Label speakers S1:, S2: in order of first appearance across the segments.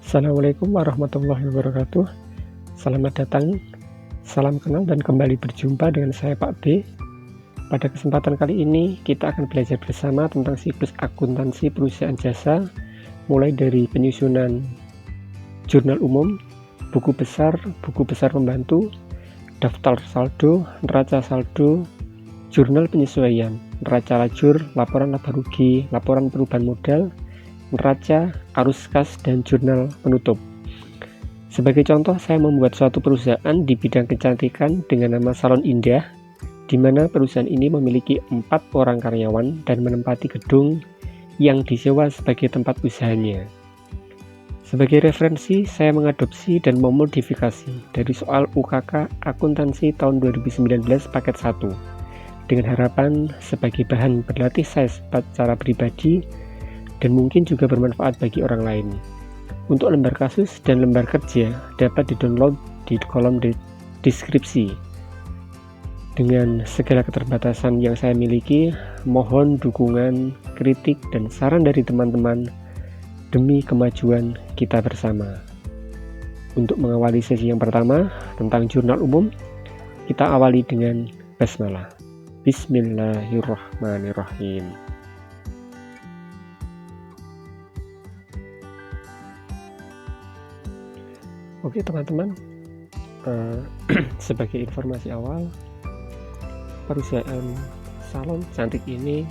S1: Assalamualaikum warahmatullahi wabarakatuh. Selamat datang, salam kenal dan kembali berjumpa dengan saya Pak B. Pada kesempatan kali ini kita akan belajar bersama tentang siklus akuntansi perusahaan jasa, mulai dari penyusunan jurnal umum, buku besar pembantu, daftar saldo, neraca saldo, jurnal penyesuaian, neraca lajur, laporan laba rugi, laporan perubahan modal, neraca, arus kas, dan jurnal penutup. Sebagai contoh, saya membuat suatu perusahaan di bidang kecantikan dengan nama Salon Indah, di mana perusahaan ini memiliki 4 orang karyawan dan menempati gedung yang disewa sebagai tempat usahanya. Sebagai referensi, saya mengadopsi dan memodifikasi dari soal UKK Akuntansi tahun 2019 paket 1, dengan harapan sebagai bahan berlatih saya secara pribadi dan mungkin juga bermanfaat bagi orang lain. Untuk lembar kasus dan lembar kerja dapat di-download di kolom deskripsi. Dengan segala keterbatasan yang saya miliki, mohon dukungan, kritik, dan saran dari teman-teman demi kemajuan kita bersama. Untuk mengawali sesi yang pertama tentang jurnal umum, kita awali dengan basmalah. Bismillahirrahmanirrahim. Oke teman-teman, sebagai informasi awal, perusahaan salon cantik ini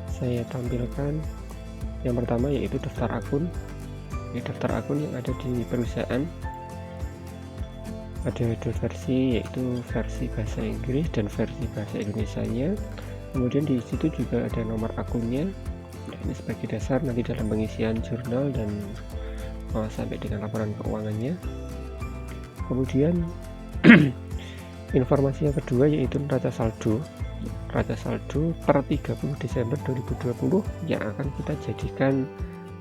S1: saya tampilkan yang pertama yaitu daftar akun. Daftar akun yang ada di perusahaan ada 2 versi, yaitu versi bahasa Inggris dan versi bahasa Indonesianya. Kemudian di situ juga ada nomor akunnya. Nah, ini sebagai dasar nanti dalam pengisian jurnal dan sampai dengan laporan keuangannya. Kemudian informasi yang kedua yaitu neraca saldo per 30 Desember 2020 yang akan kita jadikan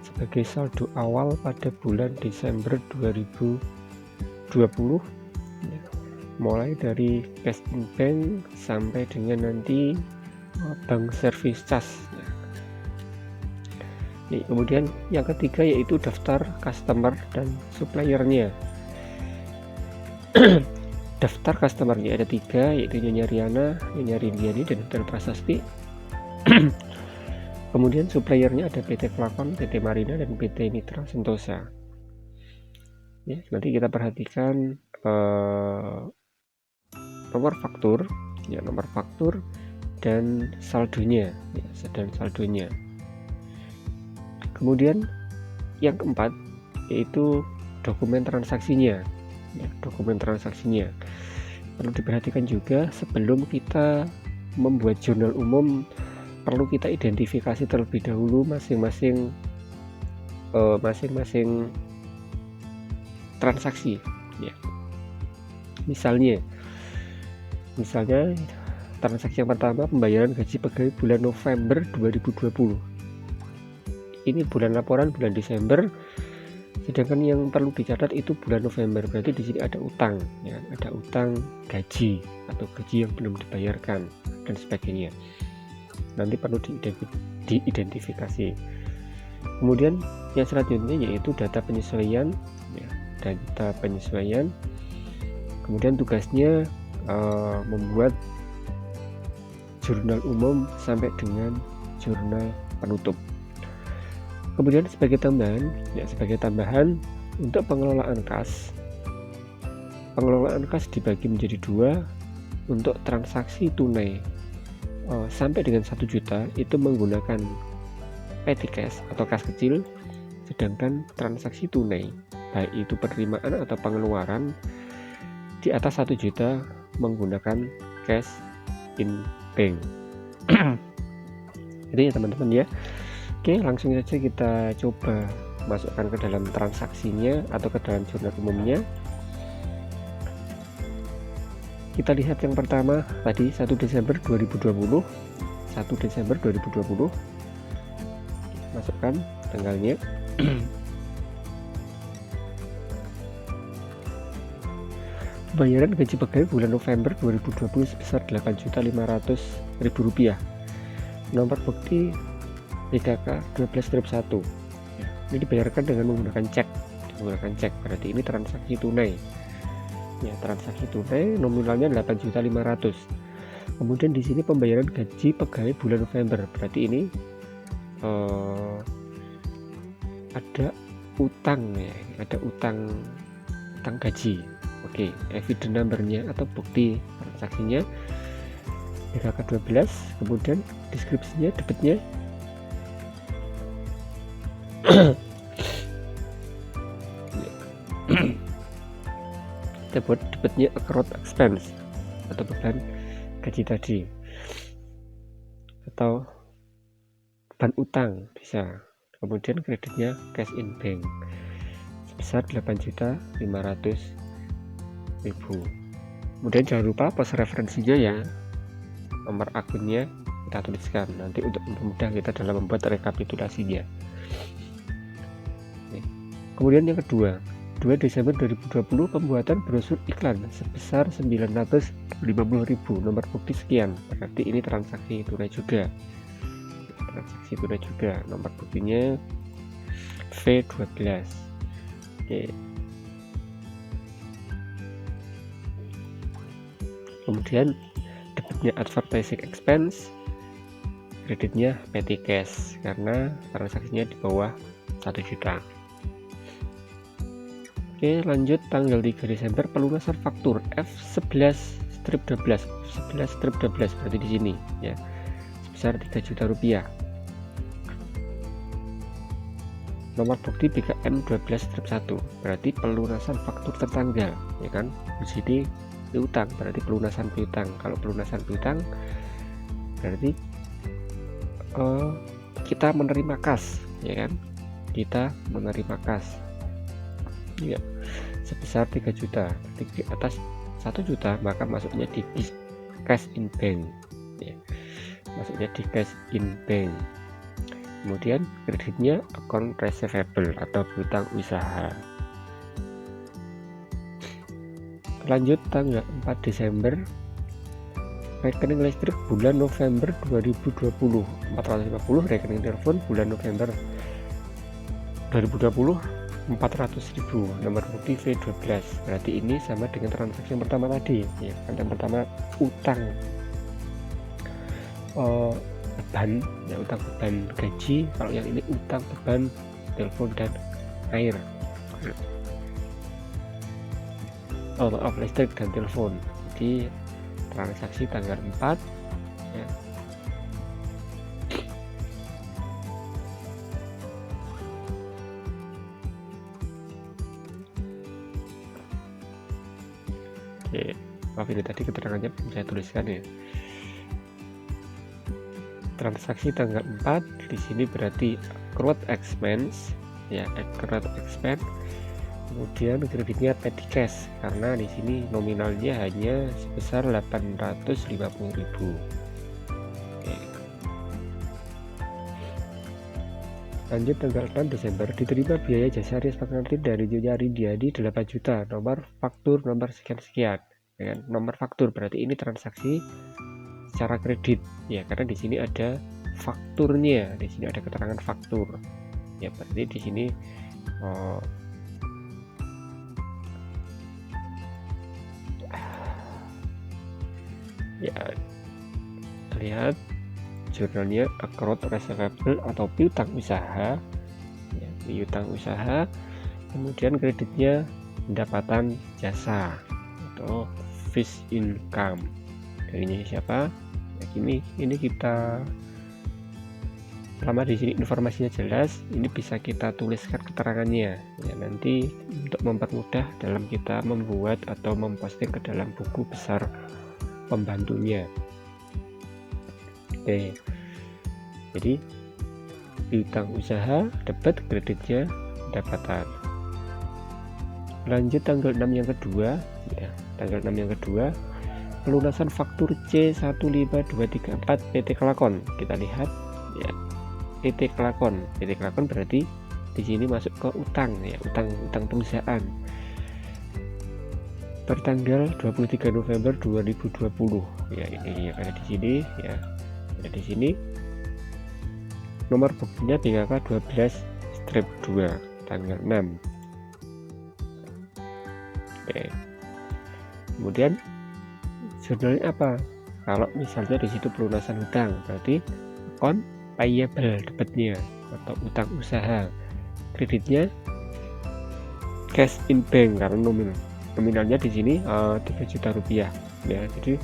S1: sebagai saldo awal pada bulan Desember 2020, mulai dari cash in bank sampai dengan nanti bank service charge. Kemudian yang ketiga yaitu daftar customer dan suppliernya. Daftar customernya ada 3, yaitu Nyonya Riana, Nyonya Rindiani, dan Hotel Prasasti. Kemudian suppliernya ada PT Klakon, PT Marina, dan PT Mitra Sentosa. Ya, nanti kita perhatikan nomor faktur dan saldonya, Kemudian yang keempat yaitu dokumen transaksinya. Perlu diperhatikan juga sebelum kita membuat jurnal umum, perlu kita identifikasi terlebih dahulu masing-masing transaksi. Ya. Misalnya transaksi yang pertama pembayaran gaji pegawai bulan November 2020. Ini bulan laporan bulan Desember, sedangkan yang perlu dicatat itu bulan November. Berarti di sini ada utang, ya, ada utang gaji atau gaji yang belum dibayarkan dan sebagainya. Nanti perlu diidentifikasi. Kemudian yang selanjutnya yaitu data penyesuaian, ya, data penyesuaian. Kemudian tugasnya membuat jurnal umum sampai dengan jurnal penutup. Kemudian sebagai tambahan untuk pengelolaan kas dibagi menjadi 2. Untuk transaksi tunai sampai dengan 1 juta itu menggunakan petty cash atau kas kecil, sedangkan transaksi tunai baik itu penerimaan atau pengeluaran di atas 1 juta menggunakan cash in bank. Itu ya teman-teman ya. Oke, langsung saja kita coba masukkan ke dalam transaksinya atau ke dalam jurnal umumnya. Kita lihat yang pertama tadi 1 Desember 2020. Masukkan tanggalnya. Pembayaran gaji pegawai bulan November 2020 sebesar Rp8.500.000. Nomor bukti PKK 12/1. Ini dibayarkan dengan menggunakan cek. Berarti ini transaksi tunai. Ya, transaksi tunai nominalnya 8.500.000. Kemudian di sini pembayaran gaji pegawai bulan November. Berarti ini ada utang ya, ada utang gaji. Oke, evidence numbernya atau bukti transaksinya BKK 12, kemudian deskripsinya, debitnya kita buat debitnya accrued expense atau beban gaji tadi, atau beban utang bisa. Kemudian kreditnya cash in bank sebesar 8.500.000. Kemudian jangan lupa post referensinya ya, nomor akunnya kita tuliskan nanti untuk mempermudah kita dalam membuat rekapitulasinya. Kemudian yang kedua, 2 Desember 2020 pembuatan brosur iklan sebesar 950.000, nomor bukti sekian. Berarti ini transaksi tunai juga. Nomor buktinya V12. Oke. Kemudian debitnya advertising expense, kreditnya petty cash karena transaksinya di bawah 1 juta. Oke, lanjut tanggal 3 Desember pelunasan faktur F11-12 berarti di sini ya, sebesar 3 juta rupiah. Nomor bukti BKM 12-1 berarti pelunasan faktur tertanggal ya kan. Di sini piutang berarti pelunasan piutang. Kalau pelunasan piutang berarti kita menerima kas ya kan, kita menerima kas ya, sebesar 3 juta. Di atas 1 juta maka masuknya di cash in bank ya, Kemudian kreditnya account receivable atau piutang usaha. Lanjut tanggal 4 Desember rekening listrik bulan November 2020 450, rekening telepon bulan November 2020 400.000, nomor bukti V12. Berarti ini sama dengan transaksi yang pertama tadi ya. Yang pertama utang beban ya, utang beban gaji. Kalau yang ini utang beban telepon dan air, maaf, listrik dan telepon. Jadi transaksi tanggal 4 ya. Oke, maaf ini tadi keterangannya belum saya tuliskan ya. Transaksi tanggal 4 di sini berarti accrued expense ya, kemudian kreditnya petty cash karena di sini nominalnya hanya sebesar 850.000. Oke. Lanjut tanggal 6 Desember diterima biaya jasa rias pengantin dari Nyonya Rindiani 8 juta, nomor faktur nomor sekian-sekian ya, nomor faktur berarti ini transaksi secara kredit ya, karena di sini ada fakturnya, di sini ada keterangan faktur ya, berarti di sini ya lihat jurnalnya accrued receivable atau piutang usaha ya, piutang usaha. Kemudian kreditnya pendapatan jasa atau fixed income. Darinya siapa? Nah, ini kita selama di sini informasinya jelas, ini bisa kita tuliskan keterangannya ya, nanti untuk mempermudah dalam kita membuat atau memposting ke dalam buku besar pembantunya. Oke, jadi piutang usaha dapat, kreditnya pendapatan. Lanjut tanggal 6 yang kedua ya, tanggal 6 yang kedua pelunasan faktur C15234 PT Kelakon. Kita lihat ya, PT Kelakon berarti di sini masuk ke utang ya, utang perusahaan tertanggal 23 November 2020 ya, ini yang ada di sini ya, ada di sini. Nomor buktinya BKK strip 2 tanggal 6. Oke. Kemudian jurnalnya apa? Kalau misalnya di situ pelunasan hutang, berarti account payable debitnya atau utang usaha. Kreditnya cash in bank karena nominalnya di sini 3 juta rupiah ya. Jadi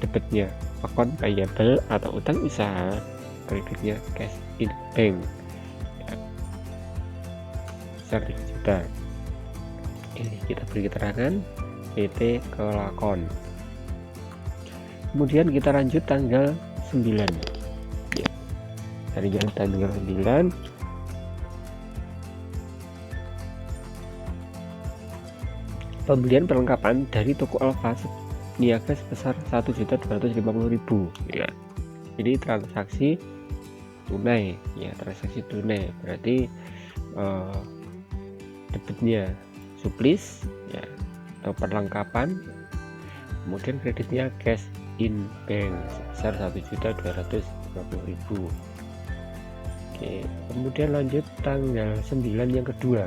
S1: debitnya account payable atau utang usaha, kreditnya cash in bank ya, sebesar 3 juta. Ini kita beri keterangan PT kelakon. Kemudian kita lanjut tanggal 9 ya. Dari tanggal 9 pembelian perlengkapan dari toko Alfa niaga sebesar 1.250.000 ya. Jadi transaksi tunai ya, transaksi tunai berarti debitnya suplis ya atau perlengkapan, kemudian kreditnya cash in bank sebesar 1.250.000. Oke, kemudian lanjut tanggal 9 yang kedua,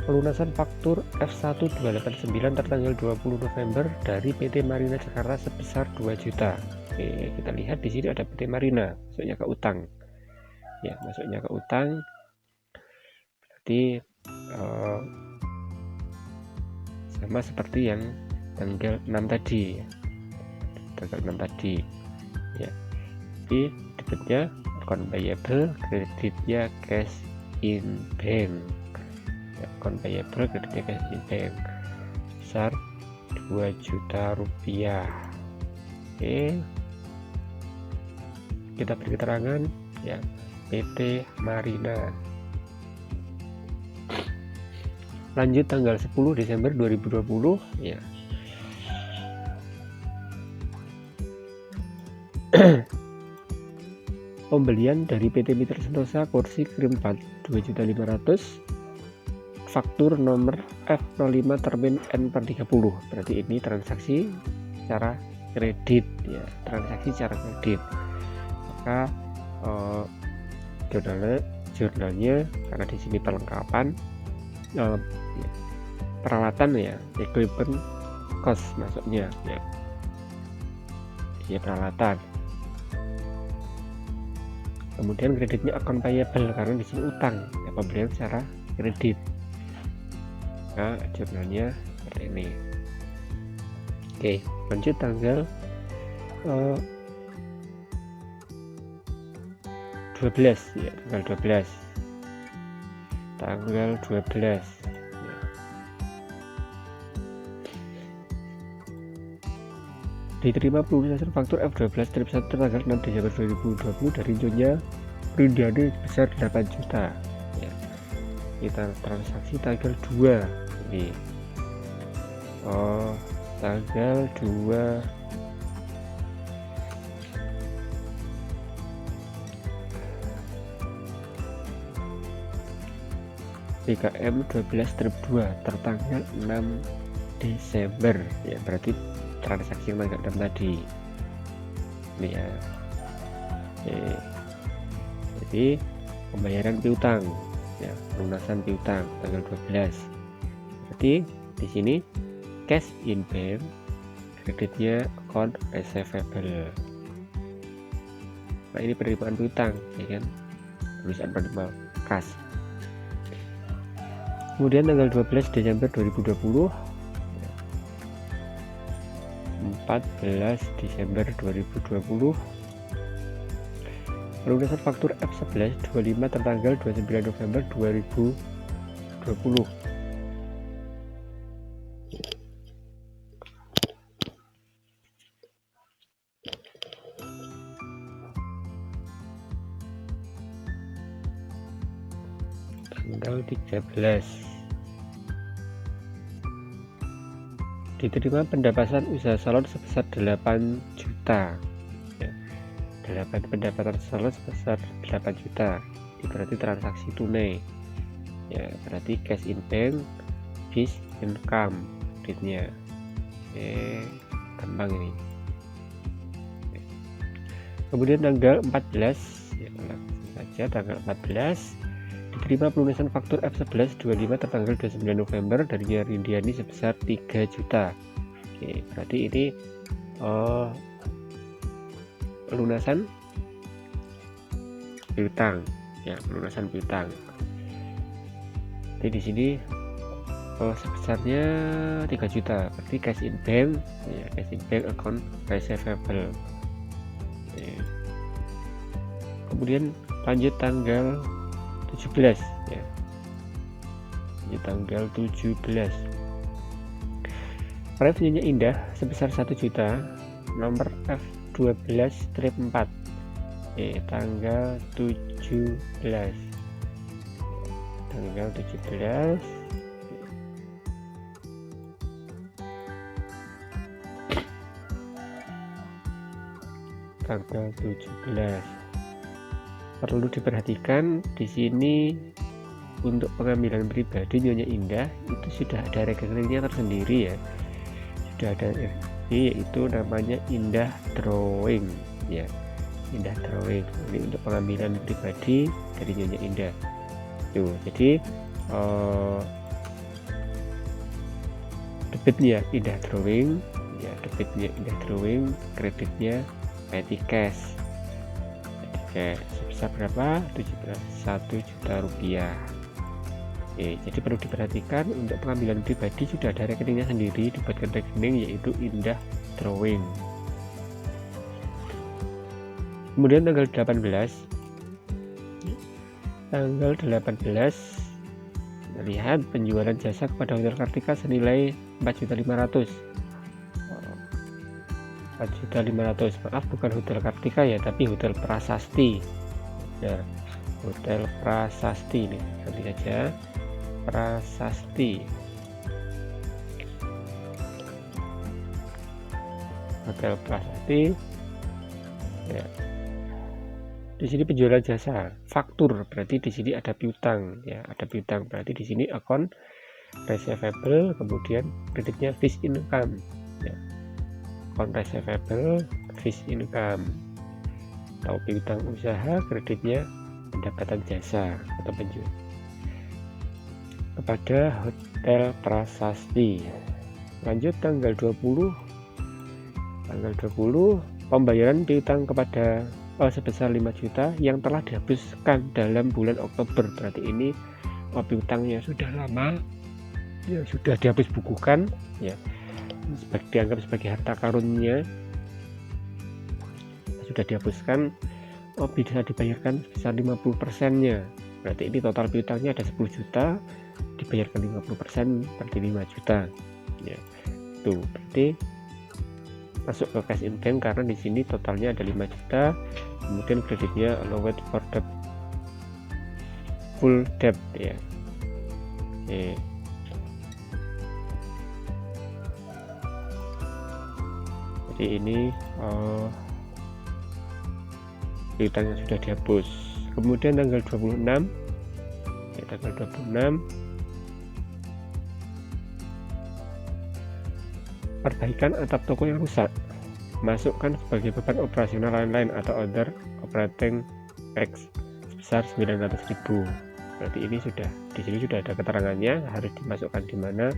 S1: pelunasan faktur F1289 tertanggal 20 November dari PT Marina Jakarta sebesar 2 juta. Oke, kita lihat di sini ada PT Marina, masuknya ke utang. Ya, masuknya ke utang. Berarti sama seperti yang tanggal 6 tadi. Tanggal 6 tadi. Ya. Jadi debitnya account payable, kreditnya cash in bank. Account payable, kreditnya cash in bank besar 2 juta rupiah. Oke, kita beri keterangan ya PT Marina. Lanjut tanggal 10 Desember 2020 ya. Pembelian dari PT Mitra Sentosa kursi krim 4 2.500.000, faktur nomor F05 termin N/30. Berarti ini transaksi secara kredit ya, transaksi secara kredit. Maka jurnalnya karena di sini perlengkapan peralatan ya, equipment cost masuknya ya. Ya, peralatan. Kemudian kreditnya account payable karena di sini utang ya, pembelian secara kredit. Nah, jurnalnya seperti ini. Oke, lanjut tanggal 12 ya, tanggal 12 ya. Diterima pelunasan faktur F12-1 tanggal 6 Desember 2020 dari Nyonya Rindani sebesar 8 juta ya. Kita transaksi tanggal 2 ini tanggal 2 BKM 12-2 tertanggal 6 Desember ya, berarti transaksi yang tanggal 6 tadi ini ya. Jadi pembayaran piutang ya, pelunasan piutang tanggal 12. Berarti di sini cash in bank, kreditnya account receivable. Nah, ini penerimaan piutang ya kan, tulisan penerima kas. Kemudian tanggal 12 Desember 2020 14 Desember 2020 pelunasan faktur F1125 tertanggal 29 November 2020. Tanggal 13 diterima pendapatan usaha salon sebesar 8 juta ya. 8 pendapatan salon sebesar 8 juta ini berarti transaksi tunai ya, berarti cash in bank, bis income kreditnya. Gampang ini. Kemudian tanggal 14 ya, langsung saja tanggal 14 Diterima pelunasan faktur F11 25 tertanggal 29 November dari Rindiani sebesar 3 juta. Oke, berarti ini pelunasan piutang ya, pelunasan piutang. Jadi di sini sebesarnya 3 juta, berarti cash in bank ya, cash in bank account receivable. Oke. Kemudian lanjut tanggal 17 ya, di tanggal 17 revenue-nya Indah sebesar 1 juta, nomor F12-4 tanggal 17 tanggal 17 tanggal 17. Perlu diperhatikan di sini untuk pengambilan pribadi Nyonya Indah itu sudah ada rekeningnya tersendiri ya, sudah ada yaitu namanya Indah Drawing ya, Indah Drawing. Ini untuk pengambilan pribadi dari Nyonya Indah tuh. Jadi debitnya Indah Drawing ya, debitnya Indah Drawing, kreditnya petty cash. Sebesar berapa? 1 juta rupiah. Oke, jadi perlu diperhatikan untuk pengambilan pribadi sudah ada rekeningnya sendiri, dibuatkan rekening yaitu Indah Drawing. Kemudian tanggal 18 lihat penjualan jasa kepada Hotel Kartika senilai 4.500.000. 4.500.000, maaf, bukan Hotel Kartika ya, tapi Hotel Prasasti ya, Hotel Prasasti ini nanti saja, Prasasti, Hotel Prasasti ya. Di sini penjualan jasa faktur, berarti di sini ada piutang ya, ada piutang, berarti di sini akun receivable, kemudian kreditnya fixed income ya, akun receivable fixed income, atau piutang usaha, kreditnya pendapatan jasa atau penjual kepada Hotel Prasasti. Lanjut tanggal 20 pembayaran piutang kepada sebesar 5 juta yang telah dihapuskan dalam bulan Oktober. Berarti ini piutangnya sudah lama ya, sudah dihapus bukukan ya, dianggap sebagai harta karunnya, sudah dihapuskan, bisa dibayarkan sebesar 50%-nya. Berarti ini total piutangnya ada 10 juta, dibayarkan 50%, berarti 5 juta ya. Tuh, berarti masuk ke cash in bank karena di sini totalnya ada 5 juta. Kemudian kreditnya allowed for the full debt ya. Oke. Jadi ini piutangnya sudah dihapus. Kemudian tanggal 26 ya, tanggal 26 perbaikan atap toko yang rusak, masukkan sebagai beban operasional lain-lain atau other operating tax sebesar 900.000. Berarti ini sudah, di sini sudah ada keterangannya harus dimasukkan di mana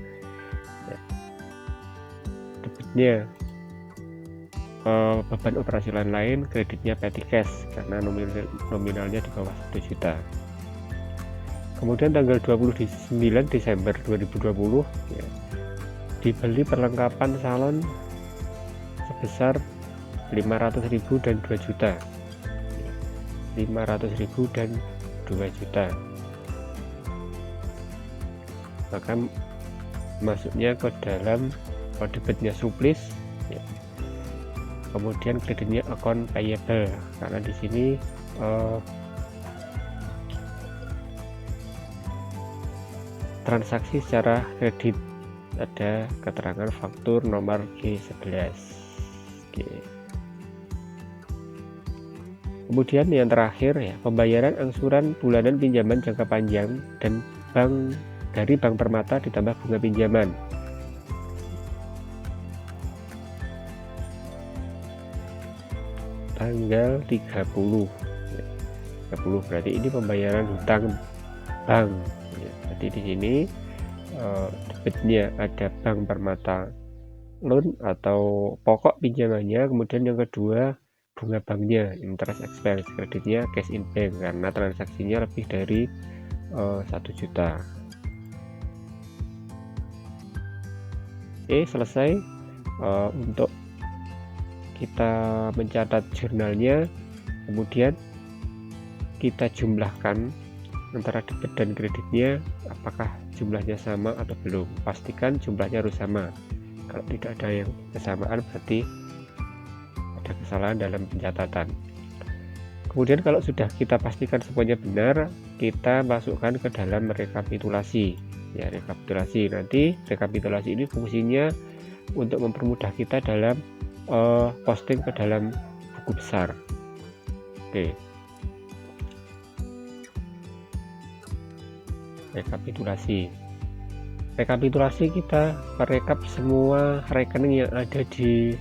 S1: ya. Debitnya beban operasi lain-lain, kreditnya petty cash karena nominalnya di bawah 1 juta. Kemudian tanggal 29 Desember 2020 ya, dibeli perlengkapan salon sebesar 500.000 dan 2 juta. 500.000 dan 2 juta. Maka masuknya ke dalam debitnya suplis ya. Kemudian kreditnya account payable karena di sini transaksi secara kredit, ada keterangan faktur nomor G11. Oke. Kemudian yang terakhir ya, pembayaran angsuran bulanan pinjaman jangka panjang dan dari Bank Permata ditambah bunga pinjaman. Tanggal 30 berarti ini pembayaran hutang bank ya. Jadi di sini debitnya ada Bank Permata loan atau pokok pinjamannya, kemudian yang kedua bunga banknya, interest expense. Kreditnya cash in bank karena transaksinya lebih dari 1 juta. Oke, selesai. Untuk kita mencatat jurnalnya, kemudian kita jumlahkan antara debit dan kreditnya, apakah jumlahnya sama atau belum. Pastikan jumlahnya harus sama. Kalau tidak ada yang kesamaan berarti ada kesalahan dalam pencatatan. Kemudian kalau sudah kita pastikan semuanya benar, kita masukkan ke dalam rekapitulasi ya. Rekapitulasi, nanti rekapitulasi ini fungsinya untuk mempermudah kita dalam posting ke dalam buku besar. Oke, rekapitulasi kita merekap semua rekening yang ada di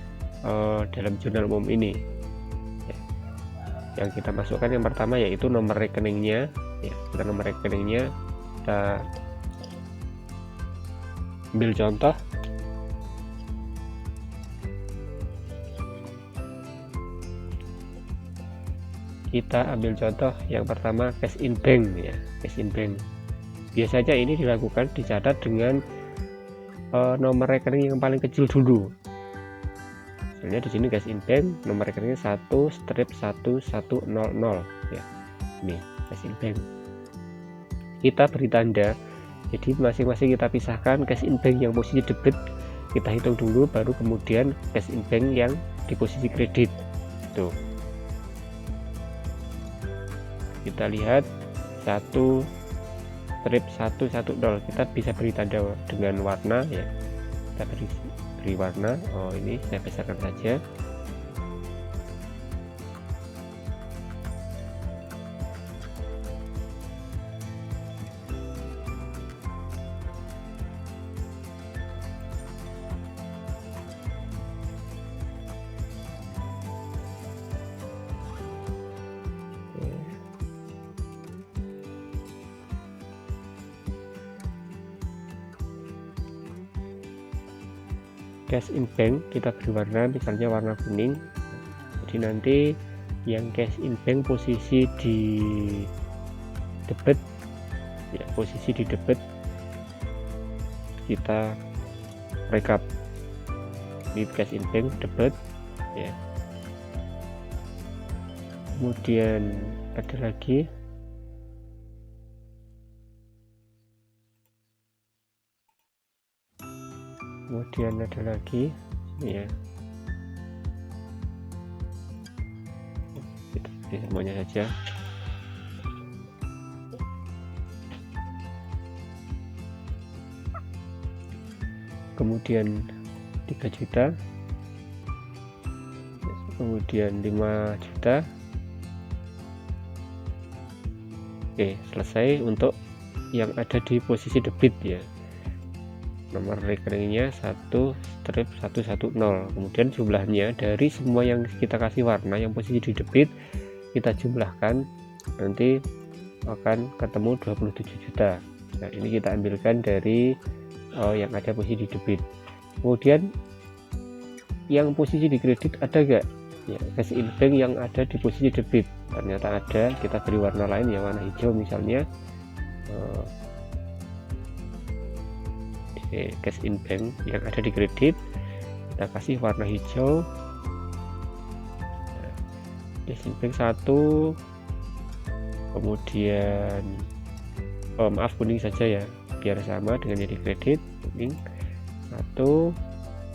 S1: dalam jurnal umum ini ya. Yang kita masukkan yang pertama yaitu nomor rekeningnya ya. Kita nomor rekeningnya kita ambil contoh. Kita ambil contoh yang pertama cash in bank ya. Cash in bank biasanya ini dilakukan, dicatat dengan nomor rekening yang paling kecil dulu. Misalnya di sini cash in bank nomor rekeningnya 1/1100 ya. Ini cash in bank. Kita beri tanda. Jadi masing-masing kita pisahkan. Cash in bank yang posisi debit kita hitung dulu, baru kemudian cash in bank yang di posisi kredit. Tuh. Kita lihat 1/110, kita bisa beri tanda dengan warna ya. Kita beri warna. Oh, ini saya besarkan saja. Cash in bank kita beri warna, misalnya warna kuning. Jadi nanti yang cash in bank posisi di debit ya, posisi di debit kita rekap di cash in bank debit ya. Kemudian ada lagi ya, kita beri semuanya saja. Kemudian 3 juta, kemudian 5 juta. Oke, selesai untuk yang ada di posisi debit ya. Nomor rekeningnya 1/110. Kemudian jumlahnya dari semua yang kita kasih warna yang posisi di debit kita jumlahkan, nanti akan ketemu 27 juta. Nah, ini kita ambilkan dari yang ada posisi di debit. Kemudian yang posisi di kredit ada gak ya, cash in bank yang ada di posisi debit? Ternyata ada. Kita beri warna lain ya, warna hijau misalnya. Cash in bank yang ada di kredit kita kasih warna hijau. Cash in bank 1, kemudian maaf kuning saja ya biar sama dengan yang di kredit. Kuning 1,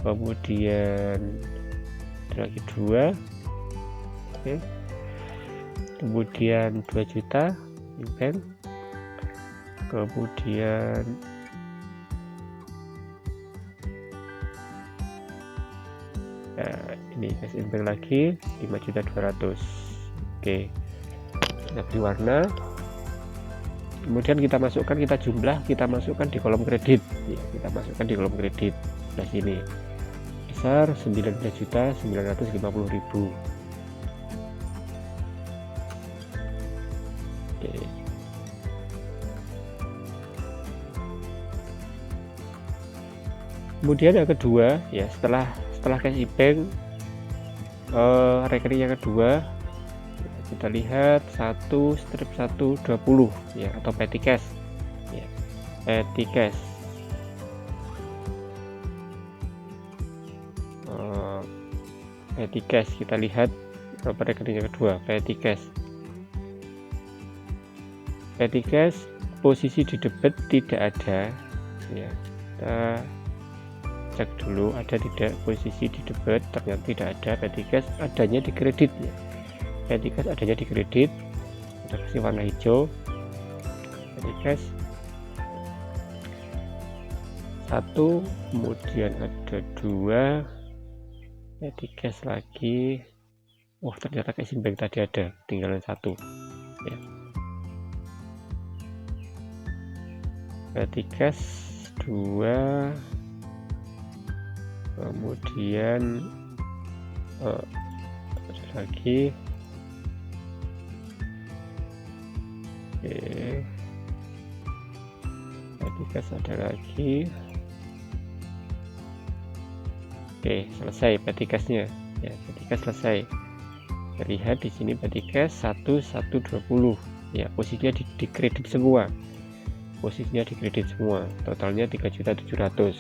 S1: kemudian ada lagi 2. Oke. Kemudian 2 juta in bank, kemudian ini cash in bank lagi 5.200.000. Oke, kita beri warna, kemudian kita masukkan, kita jumlah, kita masukkan di kolom kredit ya, kita masukkan di kolom kredit. Nah, sini besar 19.950.000. Oke. Kemudian yang kedua ya, setelah cash bank, rekening yang kedua kita lihat 1/120 ya, atau petty cash ya, petty cash. Petty cash kita lihat berapa rekening yang kedua, petty cash. Petty cash posisi di debit tidak ada ya, kita cek dulu ada tidak posisi di debit, ternyata tidak ada. Petty cash adanya di kredit ya, petty cash adanya di kredit, kita kasih warna hijau. Petty cash 1, kemudian ada 2 petty cash lagi. Oh, ternyata cash bank tadi ada, tinggalan 1 ya. Petty cash 2, kemudian ada lagi. Oke, petty cash ada lagi. Oke, selesai petty cashnya ya, petty cash selesai. Lihat di sini petty cash 1/120 ya, posisinya di kredit semua, posisinya di kredit semua, totalnya 3.700.000.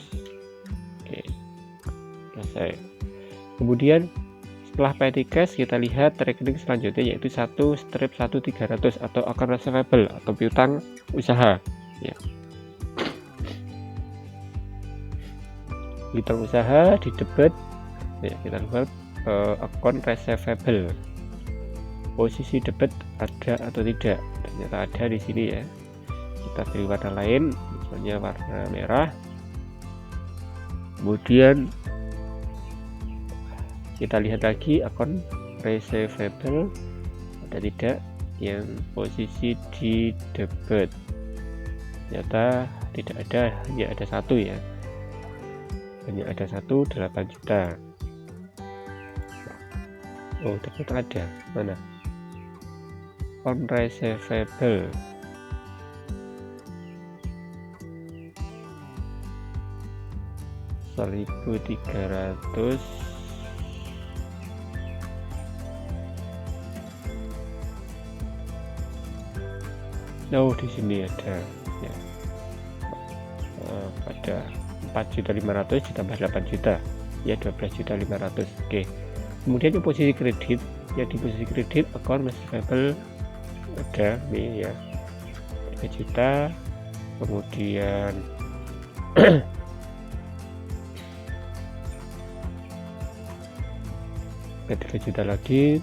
S1: Oke, selesai. Kemudian setelah petty cash kita lihat rekening selanjutnya, yaitu 1/1300 atau account receivable atau piutang usaha ya. Piutang usaha di debit ya, kita lihat account receivable, posisi debit ada atau tidak, ternyata ada di sini ya. Kita pilih warna lain, misalnya warna merah. Kemudian kita lihat lagi account receivable ada tidak yang posisi di debit, ternyata tidak ada, hanya ada 1 ya, hanya ada 1, 8 juta. Oh, ternyata ada, mana account receivable 1.300. Oh, di sini ada ya, ada 4.500.000 ditambah 8 juta ya, 12.500.000. Oke, kemudian yang posisi kredit ya, di posisi kredit account receivable ada nih ya, 3 juta. Kemudian ke 3 juta lagi,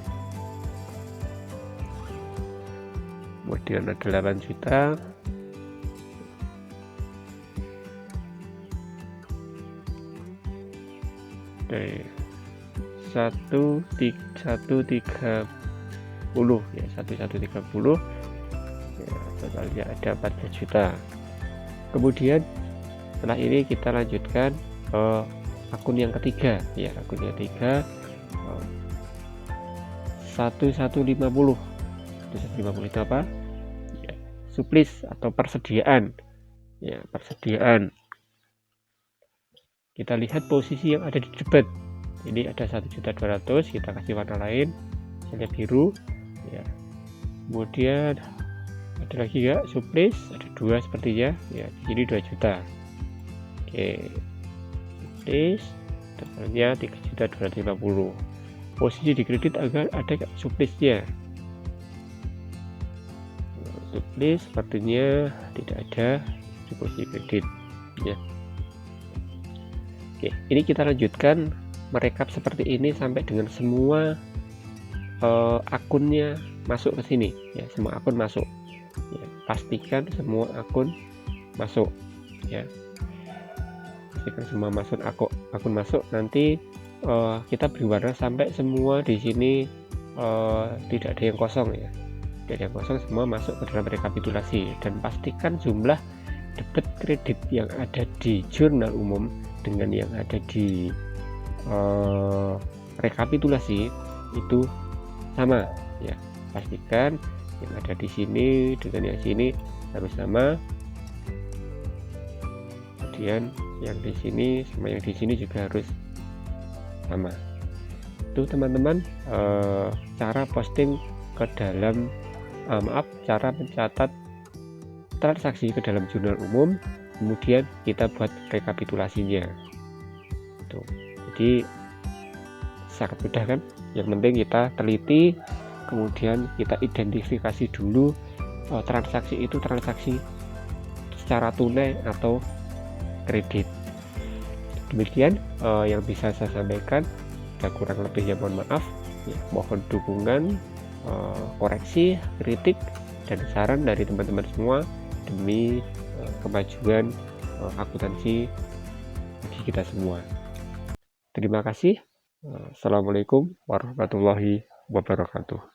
S1: kemudian ada 8 juta. Oke, 1.130 ya, 1.130 ya, totalnya ada 14 juta. Kemudian setelah ini kita lanjutkan akun yang ketiga ya, akun yang ketiga 1150 itu apa ya, suplis atau persediaan ya, persediaan. Kita lihat posisi yang ada di debit, ini ada 1.200.000, kita kasih warna lain, misalnya biru ya. Kemudian ada lagi ya, suplis ada 2 sepertinya ya, di sini 2 juta. Oke, suplis totalnya 3.250.000. Posisi di kredit agar ada suplisnya. Suplis sepertinya tidak ada di posisi kredit ya. Oke, ini kita lanjutkan merekap seperti ini sampai dengan semua akunnya masuk ke sini ya, semua akun masuk ya. Pastikan semua akun masuk ya, pastikan semua masuk akun masuk. Nanti kita beri warna sampai semua di sini tidak ada yang kosong ya, tidak ada yang kosong, semua masuk ke dalam rekapitulasi. Dan pastikan jumlah debit kredit yang ada di jurnal umum dengan yang ada di rekapitulasi itu sama ya. Pastikan yang ada di sini dengan yang sini harus sama. Kemudian yang di sini sama yang di sini juga harus sama. Itu teman-teman cara posting ke dalam cara mencatat transaksi ke dalam jurnal umum, kemudian kita buat rekapitulasinya. Tuh. Jadi sangat mudah kan? Yang penting kita teliti, kemudian kita identifikasi dulu transaksi itu transaksi secara tunai atau kredit. Demikian yang bisa saya sampaikan. Jika kurang lebihnya mohon maaf ya, mohon dukungan, koreksi, kritik, dan saran dari teman-teman semua demi kemajuan akuntansi bagi kita semua. Terima kasih. Assalamualaikum warahmatullahi wabarakatuh.